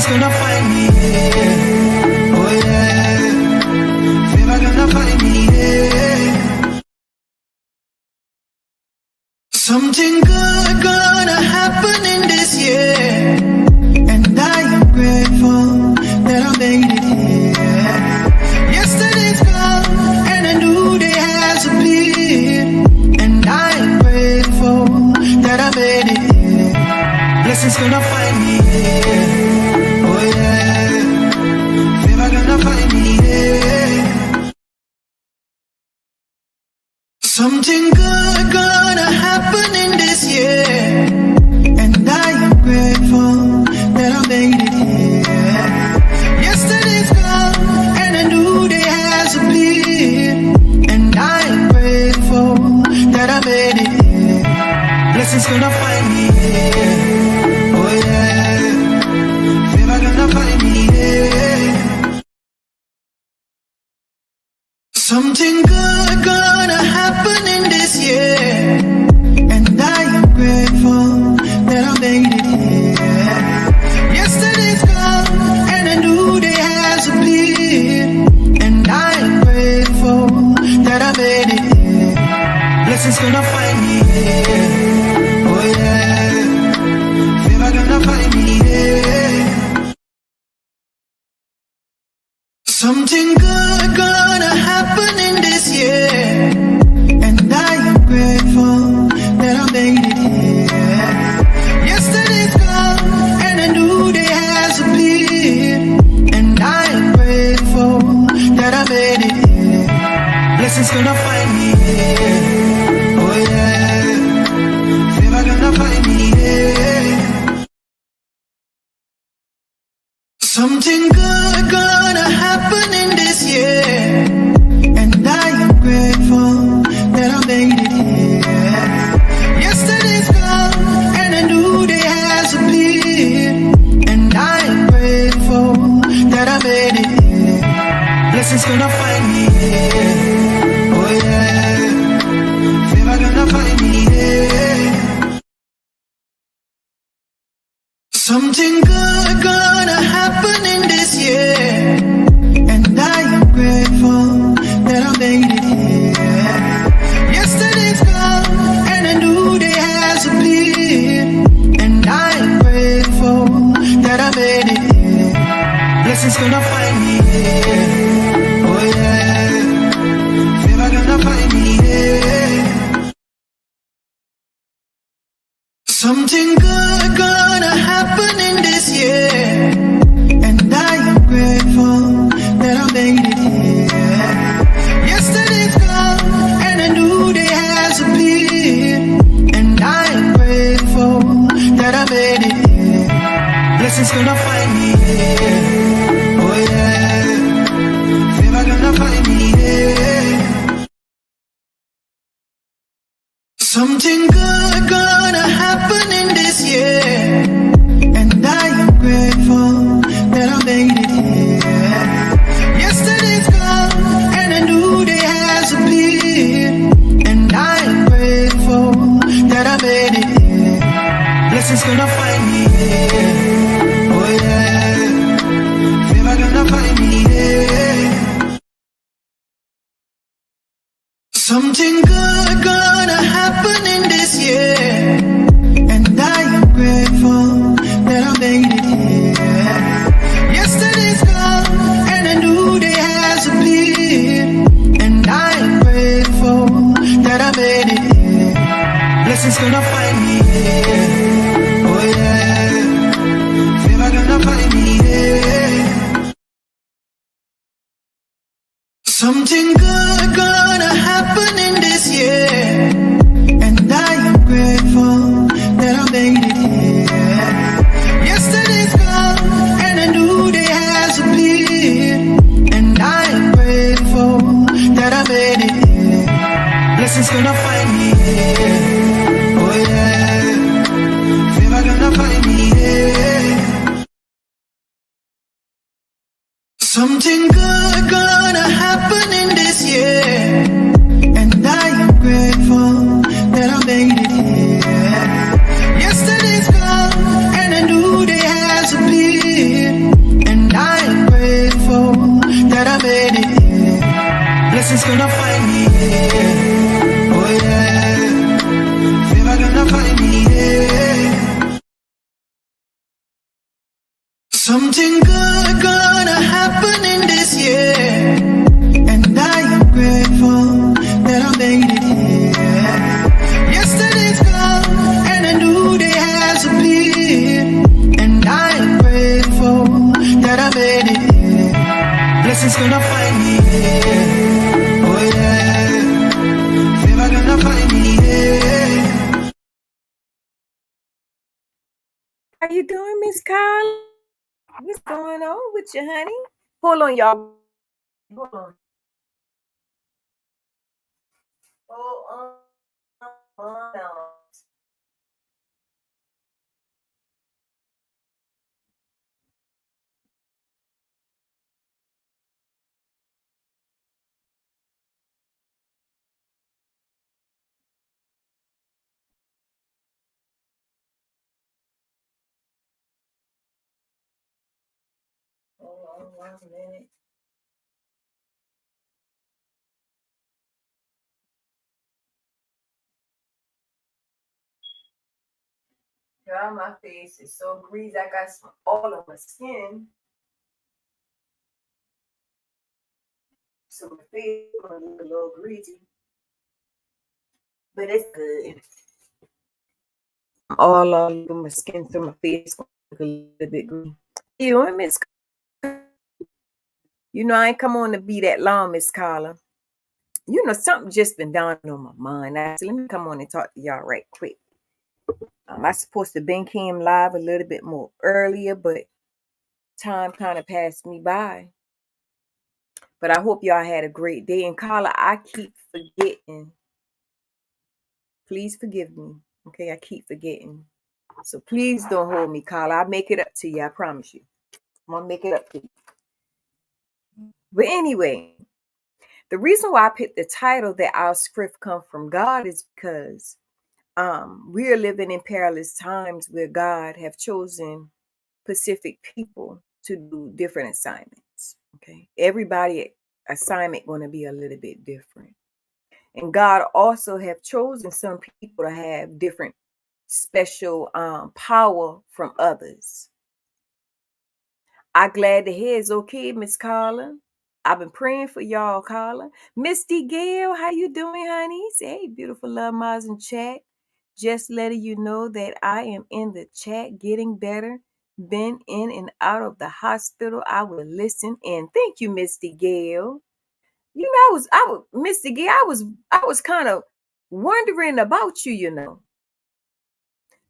Blessings gonna find me here. Oh yeah. Favor gonna find me here. Something good gonna happen in this year, and I am grateful that I made it here. Yesterday's gone and a new day has appeared, and I am grateful that I made it here. Blessings gonna find me here. Oh yeah. Favor gonna find me here. Something good gonna happen in this year, and I am grateful that I made it here. Yesterday's gone and a new day has appeared, and I am grateful that I made it here. Blessings gonna find me here. Oh yeah. Favor gonna find me here. Something good gonna happen in this year, and I am grateful that I made it here. Yesterday's gone and a new day has appeared, and I am grateful that I made it here. Blessings gonna find me here. Oh yeah. Favor gonna find me here. Something good gonna happen in this year, and I am grateful that I made it here. Yesterday's gone and a new day has appeared, and I am grateful that I made it here. Blessings gonna find me here. Oh yeah. Favor gonna find me here. Something good gonna happen in this year, and I am grateful that I made it here. Yesterday's gone and a new day has appeared, and I am grateful that I made it here. Blessings gonna find me here. Oh yeah. Favor gonna find me here. Something good gonna happen in this year, and I am grateful that I made it here. Yesterday's gone and a new day has appeared, and I am grateful that I made it here. Blessings gonna find me here. Oh yeah. Favor gonna find me here. Something good gonna happen in this year, and I am grateful that I made it here. Yesterday's gone and a new day has appeared, and I am grateful that I made it here. Blessings gonna find me here. Oh yeah. Favor gonna find me here. Something good gonna happen in this year, and I am grateful that I made it here. Yesterday's gone and a new day has appeared, and I am grateful that I made it here. Blessings gonna find me here. Oh yeah. Favor gonna find me here. Something good gonna happen in this year, and I am grateful that I made it here. Yesterday's gone and a new day has appeared, and I am grateful that I made it here. Blessings gonna find me here. Oh yeah. Favor gonna find me here. Something good gonna happen in this year, and I am grateful that I made it here. Yesterday's gone and a new day has appeared, and I am grateful that I made it here. Blessings gonna find me here. Oh yeah. Favor gonna find me here. Something good gonna happen in this year, and I am grateful that I made it here. Yesterday's gone and a new day has appeared, find me, yeah. Oh yeah. Favor gonna find me, yeah. Something good gonna happen in this year, and I am grateful that I made it here. Yesterday's gone and a new day has appeared, and I am grateful that I made it here. Blessings gonna find me here. Oh yeah. Favor gonna find me here. How you doing, Miss Carla? What's going on with you, honey? Hold on, y'all. Hold on. Hold on. Hold on 1 minute. Girl, my face is so greasy. I got some all on my skin. So my face is gonna look a little greasy. But it's good. All over my skin, so my face is gonna look a little bit greasy. You and Miss Carla? You know, I ain't come on to be that long, Miss Carla. You know, something just been dawning on my mind. Actually, let me come on and talk to y'all right quick. I supposed to been came live a little bit more earlier, but time kind of passed me by. But I hope y'all had a great day. And Carla, I keep forgetting. Please forgive me. Okay, I keep forgetting. So please don't hold me, Carla. I'll make it up to you. I promise you. I'm gonna make it up to you. But anyway, the reason why I picked the title that our script come from God is because we are living in perilous times where God have chosen specific people to do different assignments. Okay, everybody assignment going to be a little bit different, and God also have chosen some people to have different special power from others. I glad to hear it's okay, Miss Carla. I've been praying for y'all, Carla. Misty Gail, how you doing, honey? Say, hey, beautiful love Mars in chat. Just letting you know that I am in the chat, getting better. Been in and out of the hospital. I will listen in. Thank you, Misty Gail. You know, Misty Gail. I was kind of wondering about you, you know.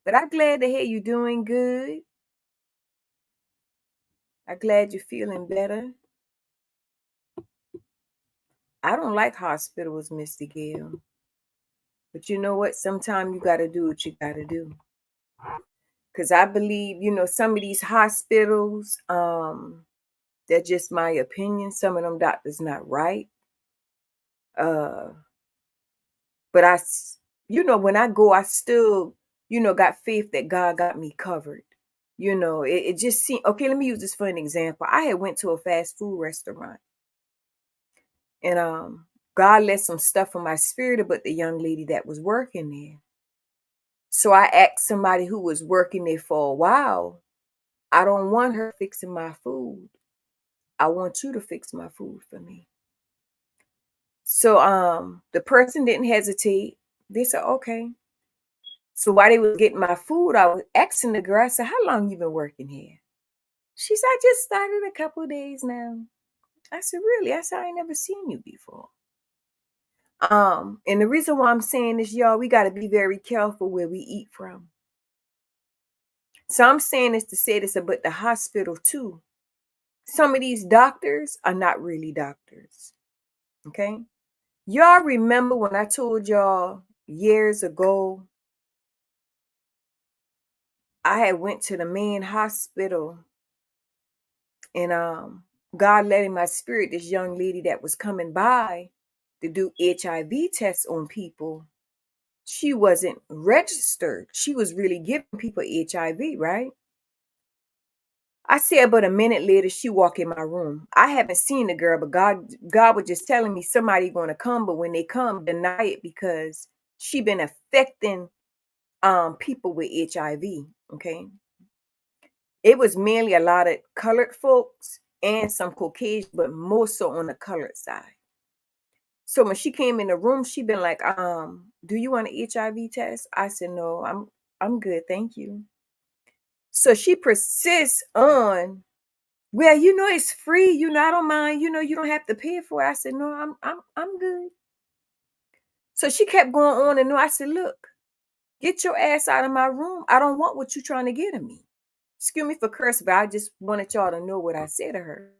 But I'm glad to hear you doing good. I'm glad you're feeling better. I don't like hospitals, Misty Gail. But you know what? Sometimes you got to do what you got to do. Because I believe, you know, some of these hospitals, that's just my opinion. Some of them doctors not right. But you know, when I go, I still, you know, got faith that God got me covered. You know, it just seemed, okay, let me use this for an example. I had went to a fast food restaurant. And God let some stuff in my spirit about the young lady that was working there. So I asked somebody who was working there for a while, I don't want her fixing my food. I want you to fix my food for me. So the person didn't hesitate. They said, okay. So while they was getting my food, I was asking the girl, I said, how long you been working here? She said, I just started a couple of days now. I said, really? I said, I ain't never seen you before. And the reason why I'm saying this, y'all, we got to be very careful where we eat from. So I'm saying this to say this about the hospital too. Some of these doctors are not really doctors. Okay. Y'all remember when I told y'all years ago, I had went to the main hospital and God led in my spirit this young lady that was coming by to do HIV tests on people. She wasn't registered. She was really giving people HIV, right? I said, but a minute later, she walked in my room. I haven't seen the girl, but God was just telling me somebody going to come. But when they come, deny it because she been affecting people with HIV. Okay, it was mainly a lot of colored folks and some Caucasian, but more so on the colored side. So when she came in the room, she been like, do you want an HIV test? I said, no, I'm good, thank you. So she persists on, well, it's free, I don't mind, you don't have to pay for it. I said, no, I'm good. So she kept going on and on. I said, look, get your ass out of my room. I don't want what you're trying to get of me. Excuse me for cursing, but I just wanted y'all to know what I said to her.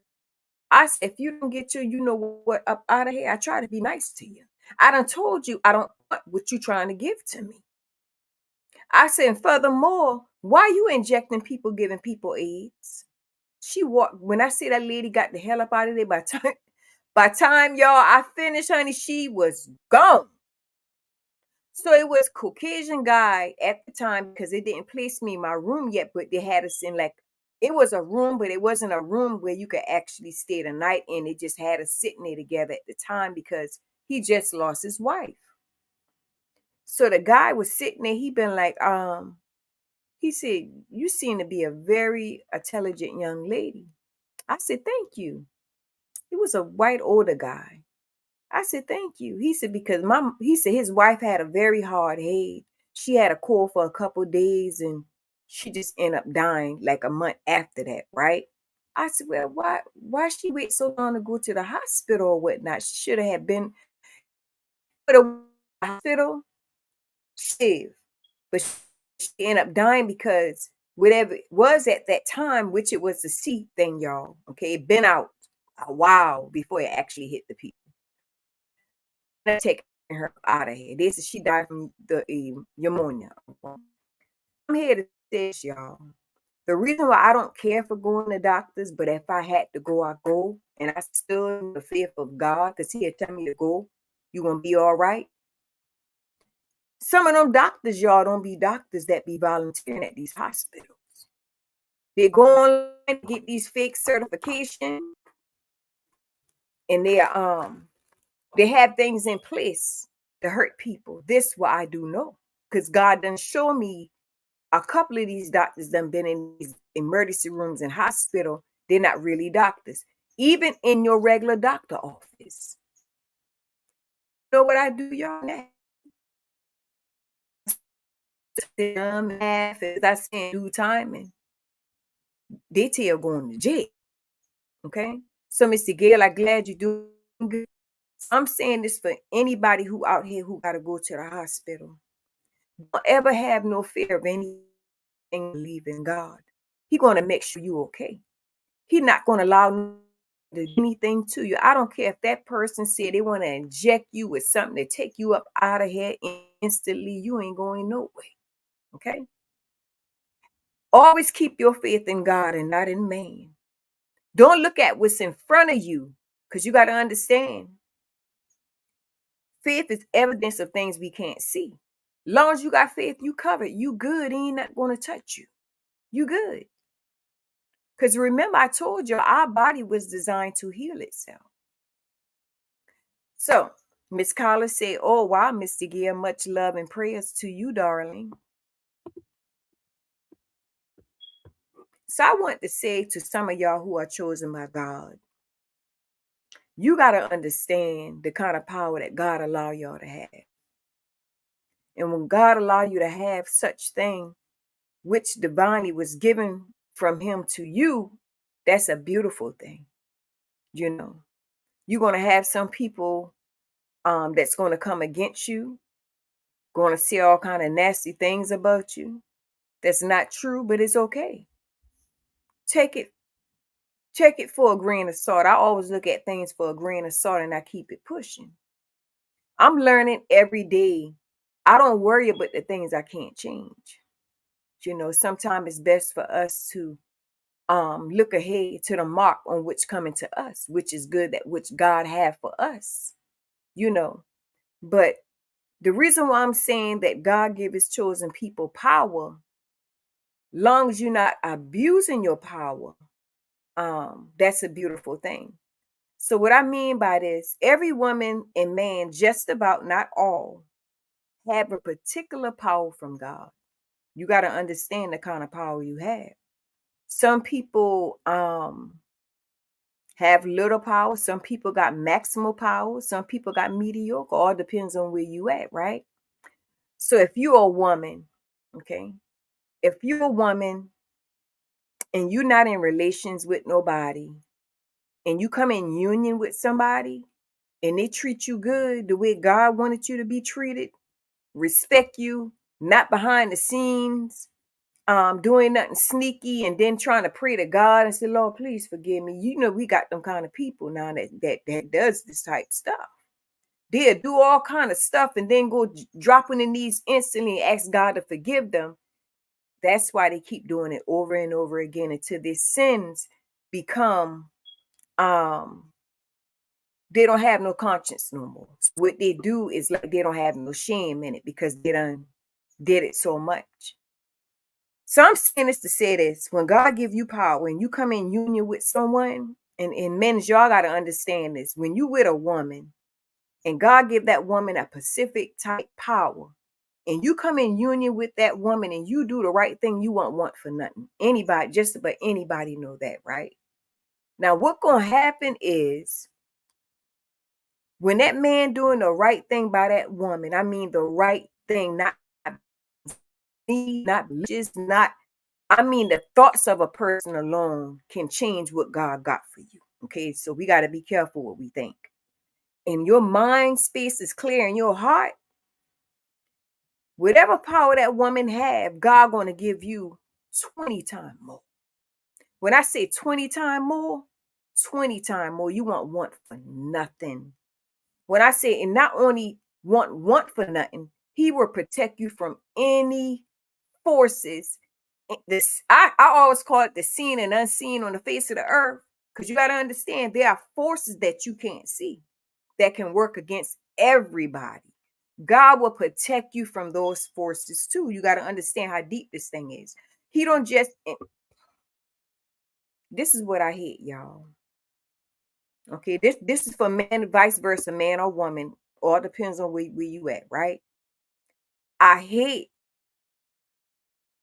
I said, if you don't get your, what, up out of here, I try to be nice to you. I done told you I don't want what you trying to give to me. I said, and furthermore, why you injecting people, giving people AIDS? She walked, when I say that lady got the hell up out of there, by time y'all I finished, honey, she was gone. So it was Caucasian guy at the time because they didn't place me in my room yet, but they had us in like, it was a room, but it wasn't a room where you could actually stay the night in. They just had us sitting there together at the time because he just lost his wife. So the guy was sitting there, he been like, he said, you seem to be a very intelligent young lady. I said, thank you. He was a white older guy. I said, thank you. He said, because he said his wife had a very hard head. She had a cold for a couple of days and she just ended up dying like a month after that, right? I said, well, why she wait so long to go to the hospital or whatnot? She should have been to the hospital, shit. But she ended up dying because whatever it was at that time, which it was the C thing, y'all. Okay, it been out a while before it actually hit the people. Taking her out of here. This is she died from the pneumonia. I'm here to say this, y'all. The reason why I don't care for going to doctors, but if I had to go, I go, and I stood in the faith of God, because He had tell me to go. You gonna be all right. Some of them doctors, y'all, don't be doctors that be volunteering at these hospitals. They go on and get these fake certification, and they have things in place to hurt people. This what I do know, because God done show me a couple of these doctors done been in these emergency rooms and hospital. They're not really doctors, even in your regular doctor office. You know what I do, y'all? Math, as I say, due timing. They tell going to jail. Okay, so Mr. Gail, I'm glad you're doing good. I'm saying this for anybody who out here who got to go to the hospital. Don't ever have no fear of anything. Believe in God. He's going to make sure you okay. He's not going to allow to do anything to you. I don't care if that person said they want to inject you with something to take you up out of here instantly. You ain't going no way. Okay? Always keep your faith in God and not in man. Don't look at what's in front of you, because you got to understand faith is evidence of things we can't see. Long as you got faith, you covered. You good. He ain't not going to touch you. You good. Because remember, I told you our body was designed to heal itself. So Miss Carla said, oh, wow, Mr. Gear, much love and prayers to you, darling. So I want to say to some of y'all who are chosen by God, you got to understand the kind of power that God allow y'all to have. And when God allow you to have such thing, which divinely was given from him to you, that's a beautiful thing. You're going to have some people that's going to come against you, going to say all kind of nasty things about you. That's not true, but it's okay. Take it for a grain of salt. I always look at things for a grain of salt and I keep it pushing. I'm learning every day. I don't worry about the things I can't change. Sometimes it's best for us to look ahead to the mark on which coming to us, which is good, that which God have for us. But the reason why I'm saying that God give his chosen people power Long as you're not abusing your power, that's a beautiful thing. So what I mean by this, every woman and man, just about not all, have a particular power from God. You got to understand the kind of power you have. Some people have little power, some people got maximal power, some people got mediocre, all depends on where you at, right? So if you're a woman, okay, if you're a woman and you're not in relations with nobody and you come in union with somebody and they treat you good the way God wanted you to be treated, respect you, not behind the scenes, doing nothing sneaky and then trying to pray to God and say, Lord, please forgive me. You know, we got them kind of people now that does this type stuff. They'll do all kind of stuff and then go dropping in these instantly and ask God to forgive them. That's why they keep doing it over and over again until their sins become they don't have no conscience no more. So what they do is like they don't have no shame in it because they done did it so much. So I'm saying this to say this: when God give you power, when you come in union with someone, and men, y'all got to understand this: when you with a woman, and God give that woman a specific type power, and you come in union with that woman, and you do the right thing, you won't want for nothing. Anybody, just about anybody, know that, right? Now, what gonna happen is when that man doing the right thing by that woman, I mean the right thing, not me, not religious, not I mean, the thoughts of a person alone can change what God got for you. Okay, so we got to be careful what we think. And your mind space is clear in your heart. Whatever power that woman have, God going to give you 20 times more. When I say 20 times more, 20 times more, you won't want for nothing. When I say, and not only want for nothing, he will protect you from any forces. This I always call it the seen and unseen on the face of the earth, because you got to understand there are forces that you can't see that can work against everybody. God will protect you from those forces too. You got to understand how deep this thing is. He don't just this is what I hate, y'all. Okay, this is for men, vice versa, man or woman. All depends on where you at, right? I hate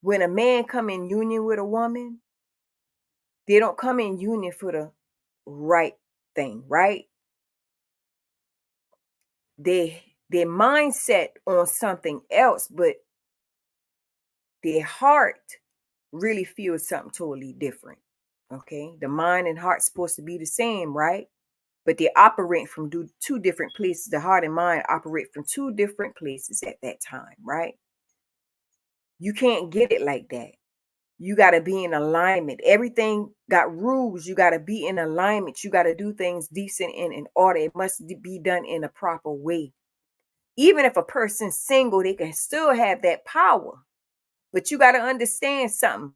when a man come in union with a woman. They don't come in union for the right thing, right? Their mindset on something else, but their heart really feels something totally different. Okay, the mind and heart supposed to be the same, right? But they operate from two different places. The heart and mind operate from two different places at that time, right? You can't get it like that. You got to be in alignment. Everything got rules. You got to be in alignment. You got to do things decent and in order. It must be done in a proper way. Even if a person's single, they can still have that power. But you got to understand something.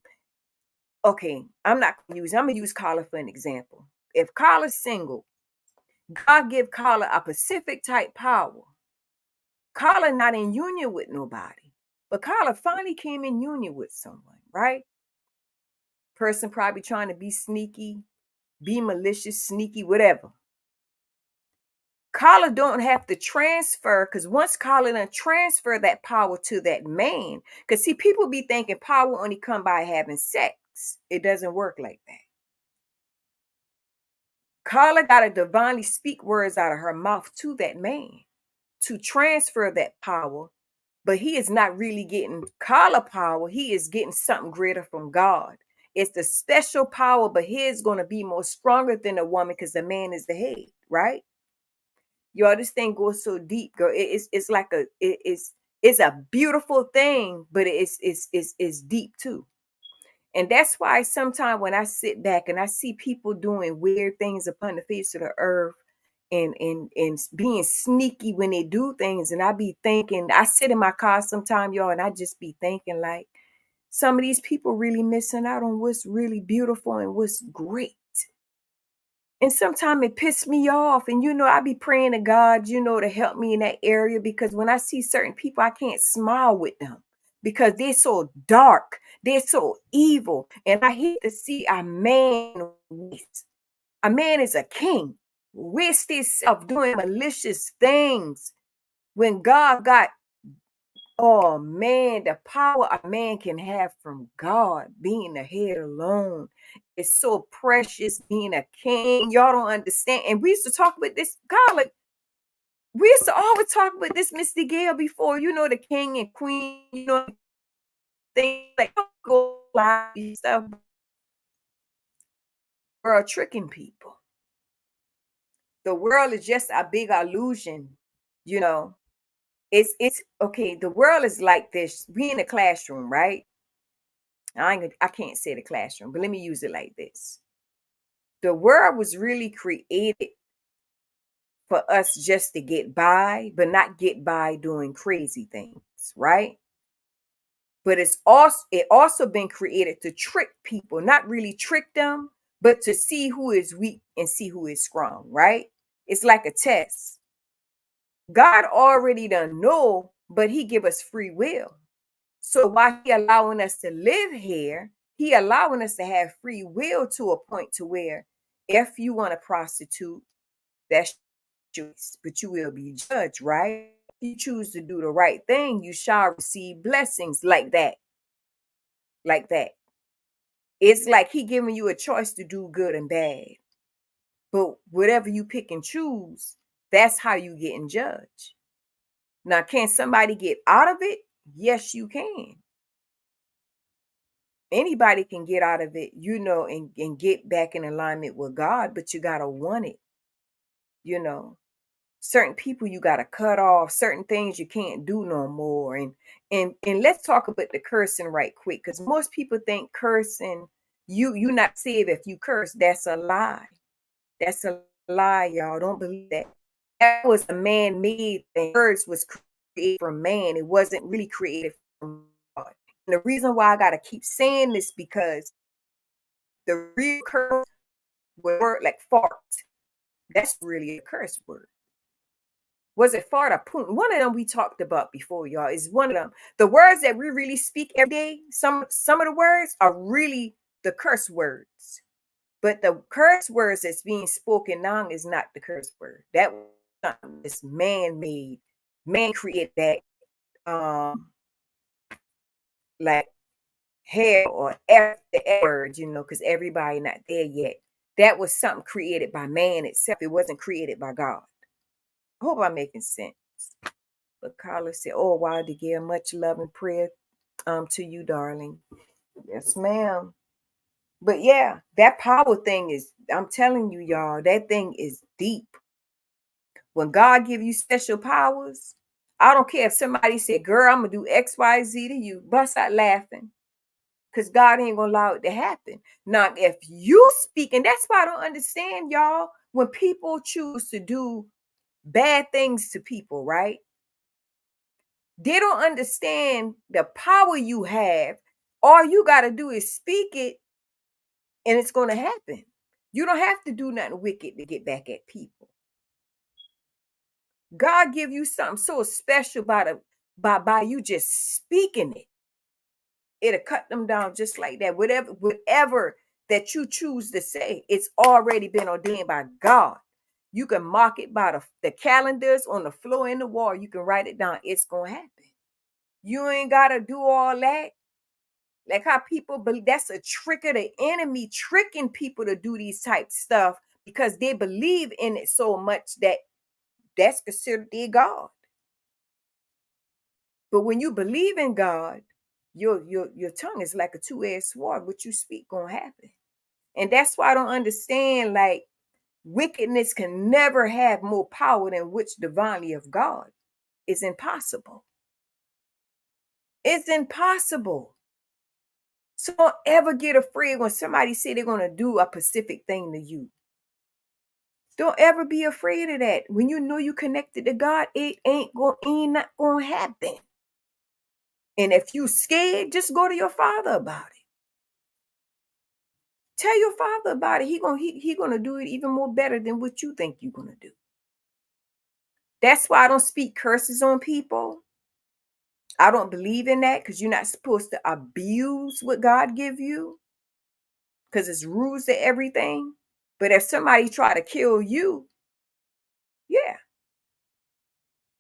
Okay, I'm gonna use Carla for an example. If Carla's single, God give Carla a Pacific type power. Carla not in union with nobody. But Carla finally came in union with someone, right? Person probably trying to be sneaky, be malicious, sneaky, whatever. Carla don't have to transfer, because once Carla done transfer that power to that man, because see, people be thinking power only come by having sex. It doesn't work like that. Carla got to divinely speak words out of her mouth to that man to transfer that power, but he is not really getting Carla power. He is getting something greater from God. It's the special power, but his going to be more stronger than the woman because the man is the head, right? Y'all, this thing goes so deep, girl. It's like it's a beautiful thing, but it's deep too. And that's why sometimes when I sit back and I see people doing weird things upon the face of the earth and being sneaky when they do things, and I be thinking, I sit in my car sometime, y'all, and I just be thinking like some of these people really missing out on what's really beautiful and what's great. And sometimes it pissed me off. And I be praying to God, to help me in that area, because when I see certain people, I can't smile with them because they're so dark, they're so evil. And I hate to see a man waste. A man is a king, waste himself doing malicious things when God got, oh man, the power a man can have from God, being the head alone. It's so precious being a king. Y'all don't understand. And we used to talk about this, God, like, we used to always talk about this, Mr. Gale, before, the king and queen, things like go live and stuff, world tricking people. The world is just a big illusion, you know. It's okay. The world is like this. We in a classroom, right? I can't say the classroom, but let me use it like this. The world was really created for us just to get by, but not get by doing crazy things, right? But it also been created to trick people, not really trick them, but to see who is weak and see who is strong, right? It's like a test. God already done know, but he give us free will. So while he allowing us to live here, he allowing us to have free will to a point to where if you want to prostitute, that's choice, but you will be judged, right? If you choose to do the right thing, you shall receive blessings like that. Like that. It's like he giving you a choice to do good and bad. But whatever you pick and choose, that's how you getting judged. Now, can somebody get out of it? Yes, you can. Anybody can get out of it, and get back in alignment with God, but you gotta want it, you know. Certain people you gotta cut off, certain things you can't do no more. And let's talk about the cursing right quick, because most people think cursing, you not saved if you curse. That's a lie. That's a lie, y'all. Don't believe that. That was a man-made thing. Words was created from man. It wasn't really created from God. And the reason why I gotta keep saying this, because the real curse word like fart, that's really a curse word. Was it fart or poon? One of them we talked about before, y'all, is one of them. The words that we really speak every day, some of the words are really the curse words. But the curse words that's being spoken now is not the curse word. That was something that's man-made. Man created that, like hell or F the F word, because everybody not there yet. That was something created by man itself. It wasn't created by God. I hope I'm making sense. But Carla said, "Oh, wow, to give much love and prayer to you, darling." Yes, ma'am. But yeah, that power thing is, I'm telling you, y'all, that thing is deep. When God give you special powers, I don't care if somebody said, "Girl, I'm gonna do XYZ to you," bust out laughing. Because God ain't gonna allow it to happen. Now, if you speak, and that's why I don't understand, y'all, when people choose to do bad things to people, right? They don't understand the power you have. All you got to do is speak it, and it's going to happen. You don't have to do nothing wicked to get back at people. God give you something so special by you just speaking it. It'll cut them down just like that. Whatever that you choose to say, it's already been ordained by God. You can mark it by the calendars on the floor in the wall. You can write it down. It's going to happen. You ain't got to do all that. Like how people believe, that's a trick of the enemy, tricking people to do these type stuff because they believe in it so much that that's considered their God. But when you believe in God, your tongue is like a two-edged sword. What you speak gonna happen. And that's why I don't understand, like, wickedness can never have more power than which divinely of God. It's impossible. It's impossible. So don't ever get afraid when somebody say they're gonna do a specific thing to you. Don't ever be afraid of that. When you know you connected to God, it ain't not gonna happen. And if you scared, just go to your father about it. Tell your father about it. He gonna do it even more better than what you think you're gonna do. That's why I don't speak curses on people. I don't believe in that because you're not supposed to abuse what God give you because it's rules to everything. But if somebody try to kill you, yeah,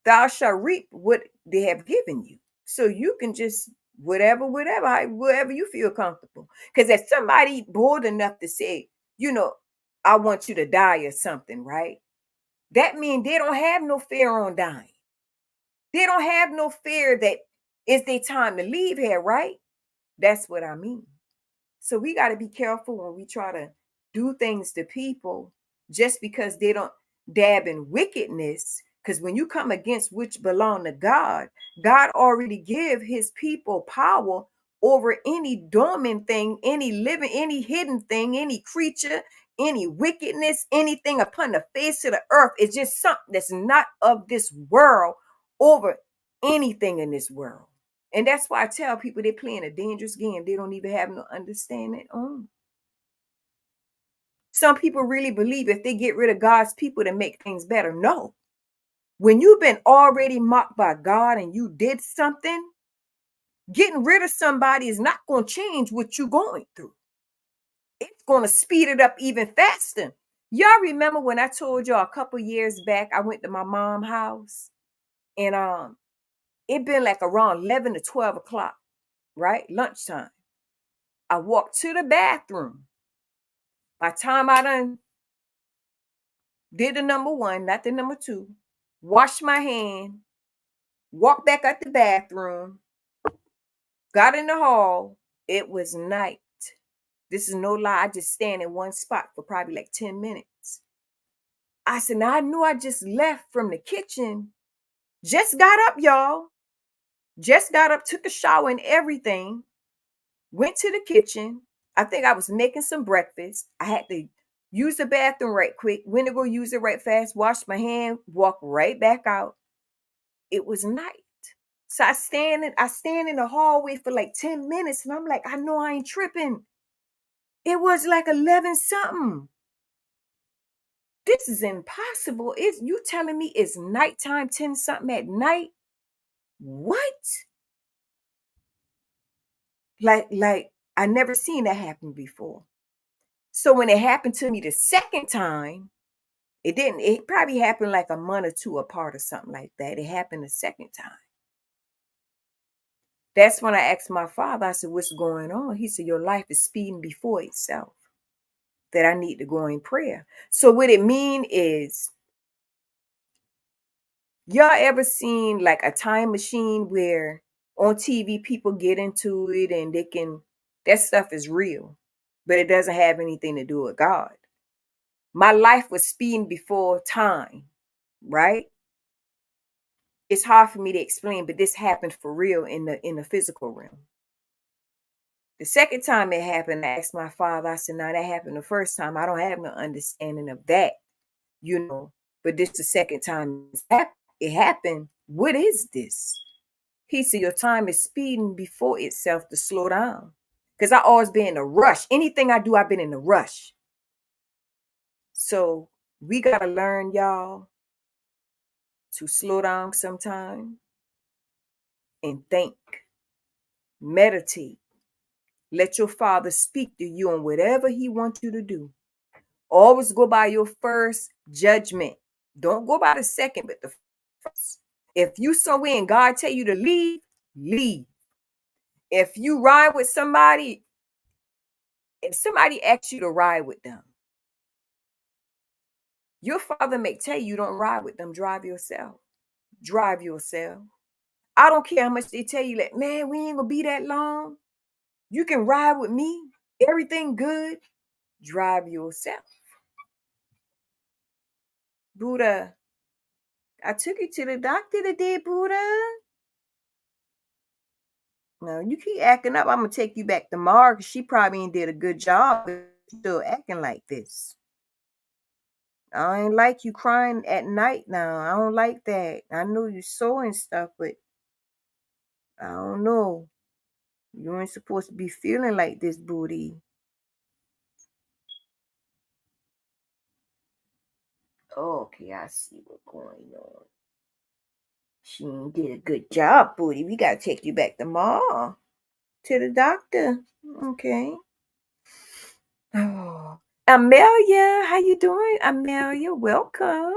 thou shalt reap what they have given you. So you can just whatever you feel comfortable. Because if somebody bold enough to say, you know, I want you to die or something, right? That means they don't have no fear on dying. They don't have no fear that it's their time to leave here, right? That's what I mean. So we got to be careful when we try to do things to people just because they don't dab in wickedness. Because when you come against which belong to God, God already give his people power over any dormant thing, any living, any hidden thing, any creature, any wickedness, anything upon the face of the earth. It's just something that's not of this world over anything in this world. And that's why I tell people they're playing a dangerous game they don't even have no understanding on. Some people really believe if they get rid of God's people to make things better. No. When you've been already mocked by God and you did something, getting rid of somebody is not going to change what you're going through. It's going to speed it up even faster. Y'all remember when I told y'all a couple years back, I went to my mom's house and it been like around 11 to 12 o'clock, right? Lunchtime. I walked to the bathroom. By the time I done did the number one, not the number two, washed my hand, walked back out the bathroom, got in the hall, it was night. This is no lie. I just stand in one spot for probably like 10 minutes. I said, now I knew I just left from the kitchen. Just got up, y'all. Just got up, took a shower and everything. Went to the kitchen. I think I was making some breakfast. I had to use the bathroom right quick. Went to go use it right fast. Washed my hand. Walked right back out. It was night. So I stand in the hallway for like 10 minutes and I'm like, I know I ain't tripping. It was like 11 something. This is impossible. It's you telling me it's nighttime, 10 something at night? What? Like I never seen that happen before. So when it happened to me the second time, it probably happened like a month or two apart or something like that. It happened the second time. That's when I asked my father, I said, what's going on? He said, your life is speeding before itself. That I need to go in prayer. So what it mean is, y'all ever seen like a time machine where on TV people get into it and that stuff is real, but it doesn't have anything to do with God. My life was speeding before time, right? It's hard for me to explain, but this happened for real in the physical realm. The second time it happened, I asked my father, I said, now that happened the first time. I don't have no understanding of that, but this the second time it happened. What is this? He said, your time is speeding before itself to slow down. Because I always been in a rush. Anything I do, I've been in a rush. So we got to learn, y'all, to slow down sometime and think, meditate. Let your father speak to you on whatever he wants you to do. Always go by your first judgment. Don't go by the second, but the first. If you somewhere and God tell you to leave, leave. If you ride with somebody, if somebody asks you to ride with them, your father may tell you don't ride with them, drive yourself. Drive yourself. I don't care how much they tell you, like, man, we ain't gonna be that long. You can ride with me. Everything good. Drive yourself. Buddha, I took you to the doctor today, Buddha. No, you keep acting up. I'm gonna take you back tomorrow because she probably ain't did a good job still acting like this. I ain't like you crying at night now. I don't like that. I know you sore and stuff, but I don't know. You ain't supposed to be feeling like this, booty. Okay, I see what's going on. She did a good job, Booty. We gotta take you back tomorrow to the doctor. Okay. Oh, Amelia, how you doing? Amelia, welcome.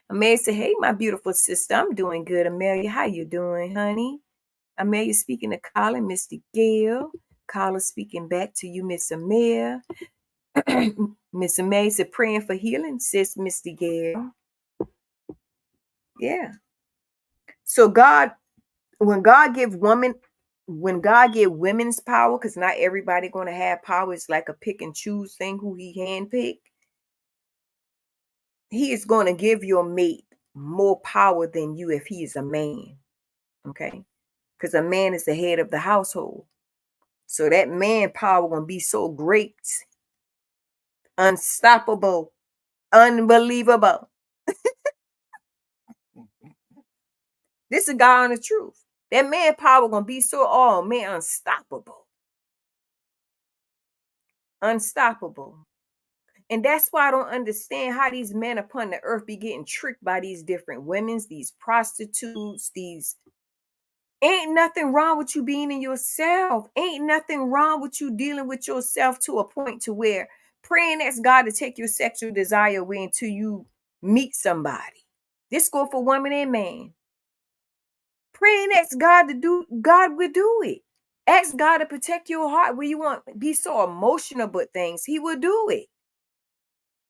Amelia said, "Hey, my beautiful sister, I'm doing good. Amelia, how you doing, honey?" Amelia speaking to Colin, Mr. Gail. Colin speaking back to you, Miss Amelia. Miss Amelia said, "Praying for healing, sis, Mr. Gail." Yeah. So when God give women's power, because not everybody gonna have power, it's like a pick and choose thing who he handpick. He is going to give your mate more power than you if he is a man. Okay. Because a man is the head of the household. So that man power gonna be so great, unstoppable, unbelievable. This is God on the truth. That man power gonna be so, oh man, unstoppable. Unstoppable. And that's why I don't understand how these men upon the earth be getting tricked by these different women's, these prostitutes, these. Ain't nothing wrong with you being in yourself. Ain't nothing wrong with you dealing with yourself to a point to where praying ask God to take your sexual desire away until you meet somebody. This go for woman and man. Praying ask God to do, God will do it. Ask God to protect your heart where you want to be so emotional about things. He will do it.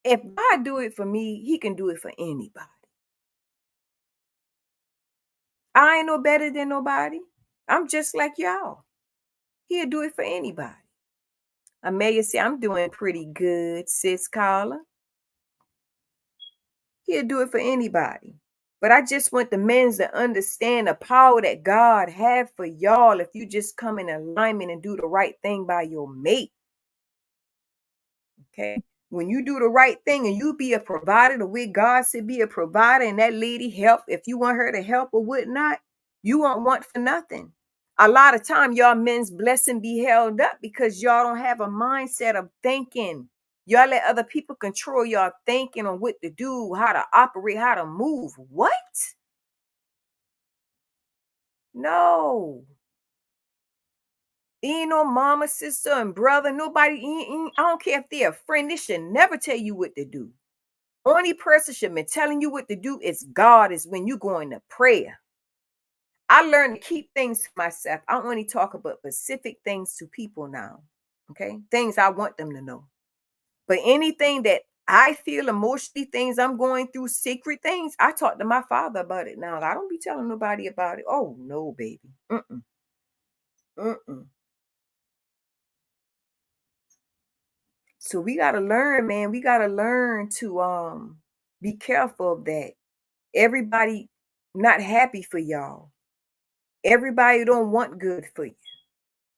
If God do it for me, he can do it for anybody. I ain't no better than nobody. I'm just like y'all. He'll do it for anybody. Amelia said, "I'm doing pretty good, sis Carla." He'll do it for anybody. But I just want the men to understand the power that God have for y'all if you just come in alignment and do the right thing by your mate. Okay? When you do the right thing and you be a provider the way God said be a provider, and that lady help, if you want her to help or whatnot, you won't want for nothing. A lot of time y'all men's blessing be held up because y'all don't have a mindset of thinking. Y'all let other people control y'all thinking on what to do, how to operate, how to move. What? No. Ain't no mama, sister, and brother. Nobody. I don't care if they're a friend. They should never tell you what to do. Only person should be telling you what to do is God, is when you go into prayer. I learned to keep things to myself. I only talk about specific things to people now. Okay. Things I want them to know. But anything that I feel emotionally, things I'm going through, secret things, I talk to my father about it now. I don't be telling nobody about it. Oh no, baby. Mm-mm. Mm-mm. So we gotta learn, man. We gotta learn to be careful of that. Everybody not happy for y'all. Everybody don't want good for you.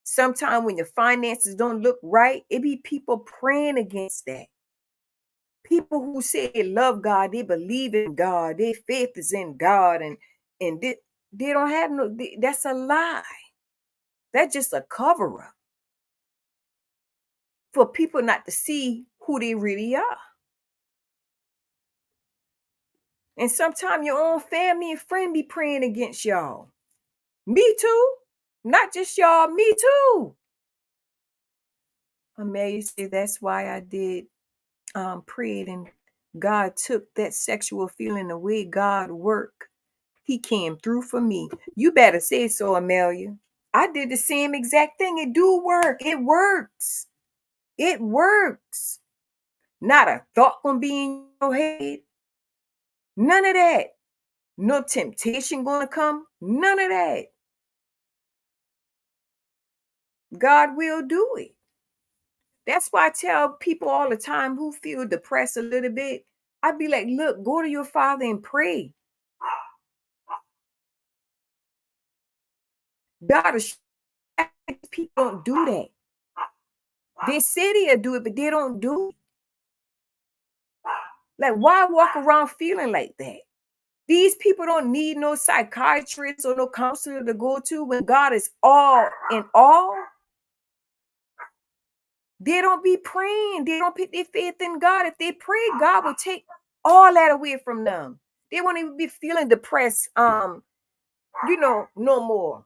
Sometimes when your finances don't look right, it be people praying against that. People who say they love God, they believe in God, their faith is in God, and they don't have no. That's a lie. That's just a cover up for people not to see who they really are. And sometimes your own family and friend be praying against y'all. Me too. Not just y'all, me too. Amelia said that's why I did prayed and God took that sexual feeling away. God work. He came through for me. You better say so, Amelia. I did the same exact thing. It do work. It works. It works. Not a thought gonna be in your head. None of that. No temptation gonna come. None of that. God will do it. That's why I tell people all the time who feel depressed a little bit. I'd be like, look, go to your father and pray. God is people don't do that. They say they'll do it, but they don't do it. Like, why walk around feeling like that? These people don't need no psychiatrist or no counselor to go to when God is all in all. They don't be praying. They don't put their faith in God. If they pray, God will take all that away from them. They won't even be feeling depressed, no more.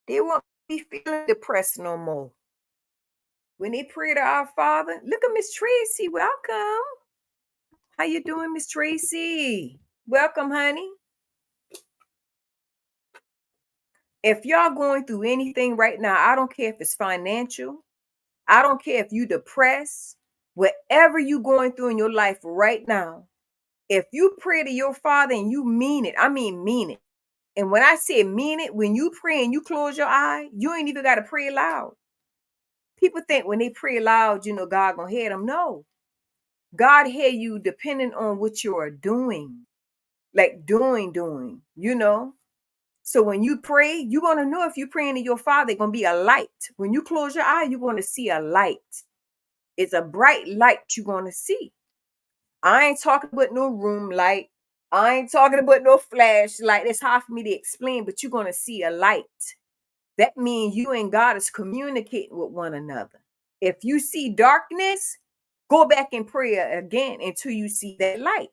They won't be feeling depressed no more. When they pray to our Father, look at Miss Tracy. Welcome. How you doing, Miss Tracy? Welcome, honey. If y'all going through anything right now, I don't care if it's financial. I don't care if you depressed. Whatever you going through in your life right now, if you pray to your Father and you mean it, I mean it. And when I say mean it, when you pray and you close your eye, you ain't even got to pray loud. People think when they pray loud, God gonna hear them. No, God hear you depending on what you are doing, like doing. So when you pray, you're gonna know if you're praying to your Father, it's gonna be a light. When you close your eye, you're gonna see a light. It's a bright light you're gonna see. I ain't talking about no room light. I ain't talking about no flashlight. It's hard for me to explain, but you're gonna see a light. That means you and God is communicating with one another. If you see darkness, go back in prayer again until you see that light.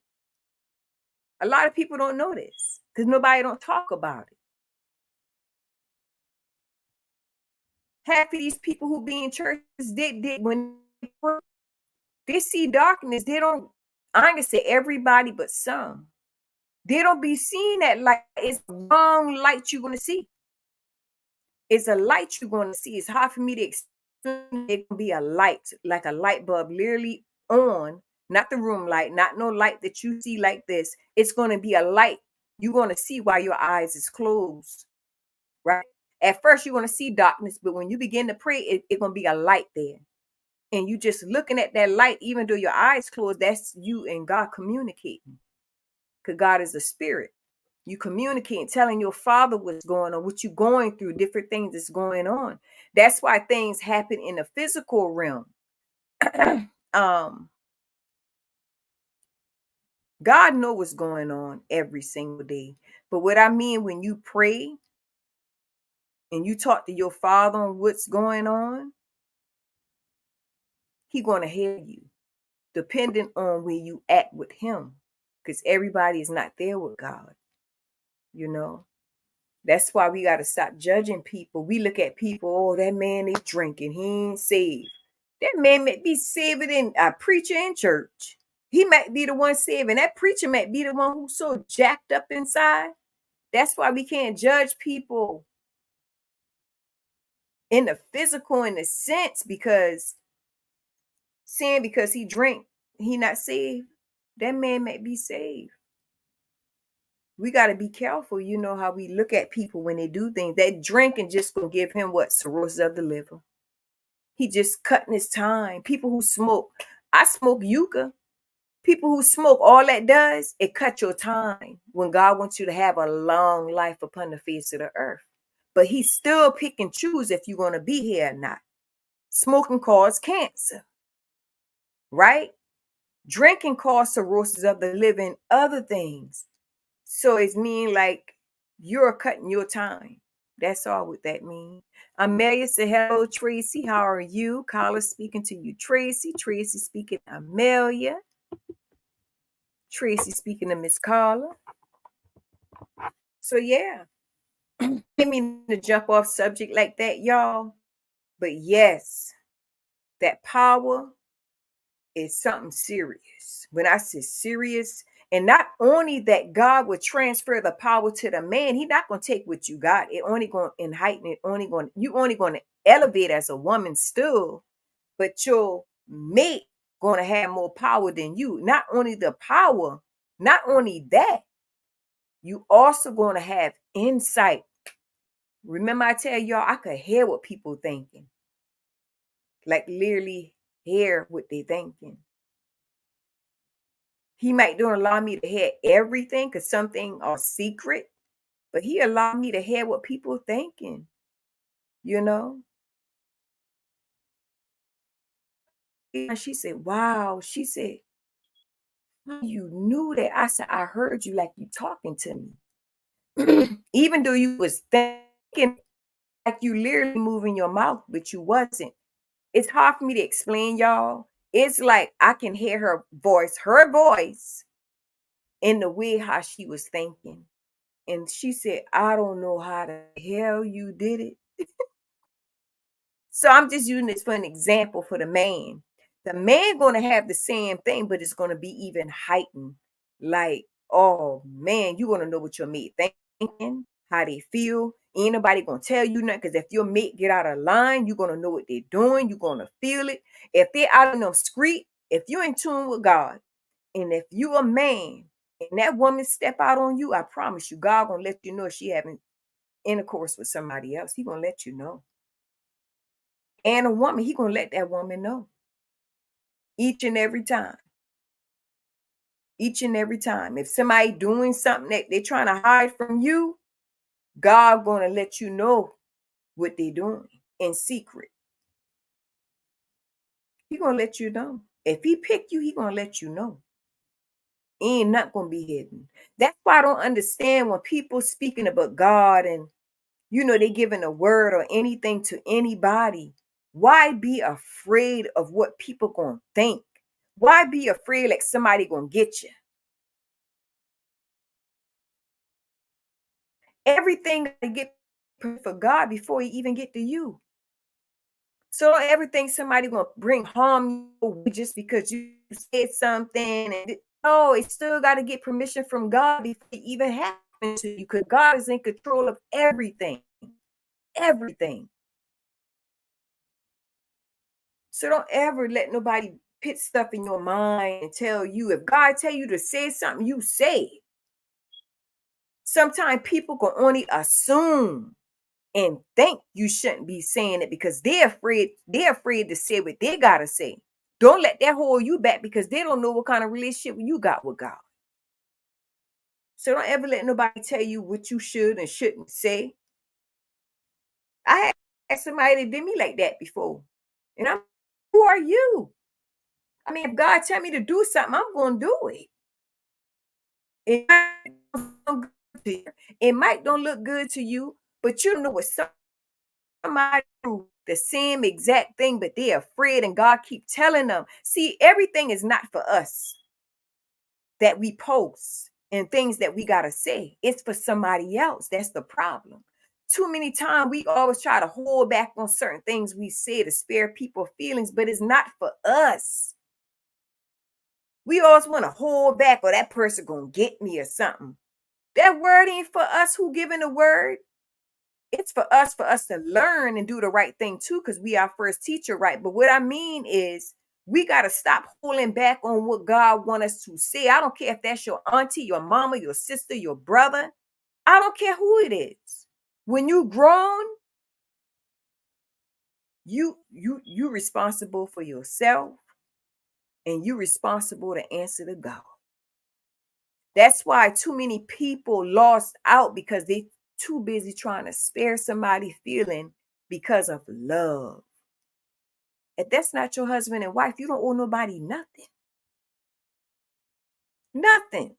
A lot of people don't know this because nobody don't talk about it. Half of these people who be in churches, they when they pray, they see darkness. They don't. I ain't gonna say everybody, but some. They don't be seeing that light. It's the wrong light you're gonna see. It's a light you're gonna see. It's hard for me to explain. It can be a light, like a light bulb, literally on. Not the room light, not no light that you see like this. It's gonna be a light you're gonna see while your eyes is closed, right? At first, you're gonna see darkness, but when you begin to pray, it's gonna be a light there. And you just looking at that light, even though your eyes closed, that's you and God communicating. Because God is a spirit. You communicating, telling your Father what's going on, what you're going through, different things that's going on. That's why things happen in the physical realm. God knows what's going on every single day. But what I mean, when you pray and you talk to your Father on what's going on, He's going to hear you, depending on where you at with Him. Because everybody is not there with God, you know. That's why we got to stop judging people. We look at people, oh, that man is drinking. He ain't saved. That man might be saving in a preacher in church. He might be the one saving. That preacher might be the one who's so jacked up inside. That's why we can't judge people in the physical, in the sense, because saying because he drink, he not saved. That man might be saved. We got to be careful, how we look at people when they do things. That drinking just gonna give him what? Cirrhosis of the liver. He just cutting his time. People who smoke, I smoke yucca. People who smoke, all that does, it cut your time when God wants you to have a long life upon the face of the earth. But He still pick and choose if you're gonna be here or not. Smoking causes cancer, right? Drinking causes cirrhosis of the liver and other things. So it's mean like you're cutting your time. That's all what that means. Amelia said, hello, Tracy. How are you? Carla speaking to you, Tracy. Tracy speaking to Amelia. Tracy speaking to Miss Carla. So yeah. Didn't mean to jump off subject like that, y'all. But yes, that power is something serious. When I say serious, and not only that God will transfer the power to the man, He's not going to take what you got. It only going to heighten it, you only going to elevate as a woman still, but your mate going to have more power than you. Not only the power, not only that, you also going to have insight. Remember, I tell y'all, I could hear what people thinking. Like literally hear what they thinking. He might don't allow me to hear everything because something are secret, but he allowed me to hear what people thinking, you know? And she said, wow. She said, "How you knew that?" I said, I heard you like you talking to me. Even though you was thinking like you literally moving your mouth, but you wasn't. It's hard for me to explain, y'all. It's like I can hear her voice in the way how she was thinking. And she said, I don't know how the hell you did it. So I'm just using this for an example for the man. The man gonna have the same thing, but it's gonna be even heightened. Like, oh man, you gonna know what your mate thinking, how they feel. Ain't nobody gonna tell you nothing. Because if your mate get out of line, you're gonna know what they're doing. You're gonna feel it. If they're out in the street, if you're in tune with God, and if you a man and that woman step out on you, I promise you, God gonna let you know if she having intercourse with somebody else. He gonna let you know. And a woman, he gonna let that woman know each and every time. Each and every time. If somebody doing something that they're trying to hide from you, God gonna let you know what they're doing in secret. He gonna let you know. If he pick you, he gonna let you know. Ain't not gonna be hidden. That's why I don't understand when people speaking about God and they giving a word or anything to anybody. Why be afraid of what people gonna think? Why be afraid like somebody gonna get you? Everything to get for God before he even get to you. So don't ever think somebody gonna bring harm you just because you said something. No, it still got to get permission from God before it even happens to you. Because God is in control of everything, everything. So don't ever let nobody put stuff in your mind and tell you. If God tell you to say something, you say it. Sometimes people can only assume and think you shouldn't be saying it because they're afraid to say what they gotta say. Don't let that hold you back because they don't know what kind of relationship you got with God. So don't ever let nobody tell you what you should and shouldn't say. I had somebody that did me like that before. And I'm, who are you? I mean, if God tell me to do something, I'm gonna do it. It might don't look good to you. It might don't look good to you, but you know what somebody do the same exact thing, but they're afraid, and God keep telling them. See, everything is not for us that we post and things that we gotta say. It's for somebody else. That's the problem. Too many times we always try to hold back on certain things we say to spare people feelings, but it's not for us. We always want to hold back, or that person gonna get me or something. That word ain't for us who giving the word. It's for us to learn and do the right thing too, because we our first teacher, right? But what I mean is we got to stop holding back on what God want us to say. I don't care if that's your auntie, your mama, your sister, your brother. I don't care who it is. When you grown, you responsible for yourself, and you responsible to answer to God. That's why too many people lost out because they too busy trying to spare somebody feeling because of love. If that's not your husband and wife, you don't owe nobody nothing. Nothing.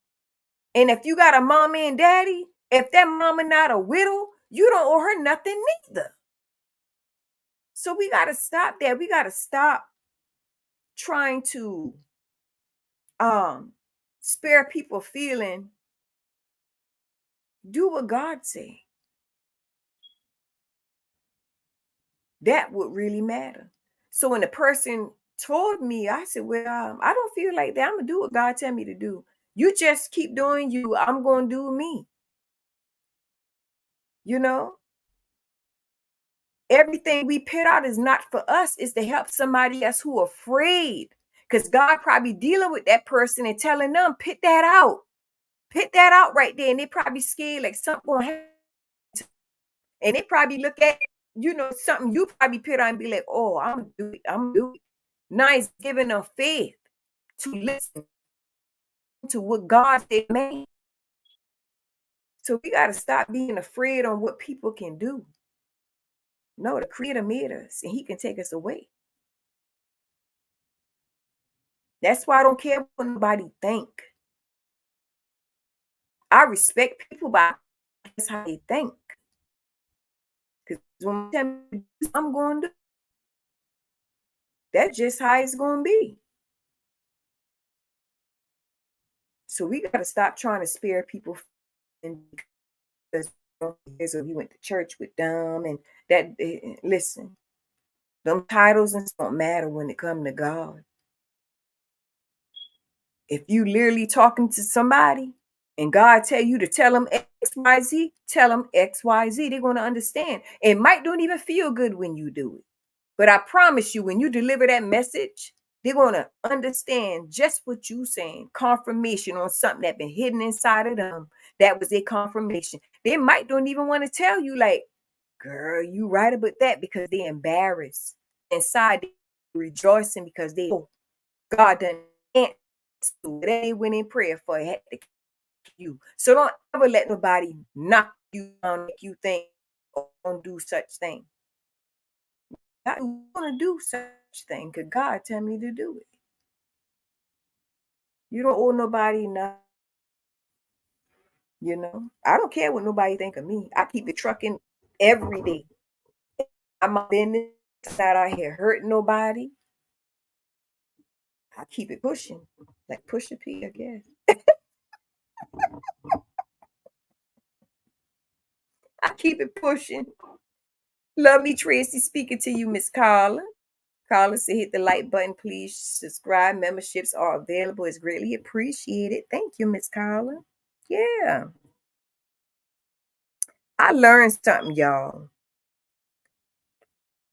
And if you got a mama and daddy, if that mama not a widow, you don't owe her nothing neither. So we got to stop that. We got to stop trying to um spare people feeling. Do what God say. That would really matter. So when the person told me, I said, well, I don't feel like that. I'm gonna do what God tell me to do. You just keep doing you. I'm gonna do me. You know, everything we put out is not for us. It's to help somebody else who afraid. Because God probably dealing with that person and telling them, put that out. Put that out right there. And they probably scared like something gonna happen. And they probably look at, something you probably put on and be like, oh, I'm doing it. I'm doing it. Now it's giving them faith to listen. to what God said, man. So we got to stop being afraid on what people can do. No, the Creator made us and He can take us away. That's why I don't care what nobody think. I respect people, but that's how they think. Because when they tell me I'm going to do, that's just how it's going to be. So we got to stop trying to spare people because we went to church with them and that. Listen, them titles and stuff don't matter when it comes to God. If you literally talking to somebody and God tell you to tell them XYZ, tell them XYZ. They're going to understand. It might don't even feel good when you do it. But I promise you, when you deliver that message, they're going to understand just what you saying. Confirmation on something that been hidden inside of them. That was their confirmation. They might don't even want to tell you like, girl, you right about that, because they're embarrassed. Inside, they rejoicing because they, oh, God done answered what they went in prayer for. It had to you. So don't ever let nobody knock you down, make you think, oh, don't do such thing. I want to do such thing because God tell me to do it. You don't owe nobody nothing. I don't care what nobody think of me. I keep it trucking every day. I'm not business, not out here hurting nobody. I keep it pushing, like push a P, I guess. I keep it pushing. Love me, Tracy. Speaking to you, Miss Carla. Carla said, hit the like button, please. Subscribe. Memberships are available. It's greatly appreciated. Thank you, Miss Carla. Yeah. I learned something, y'all.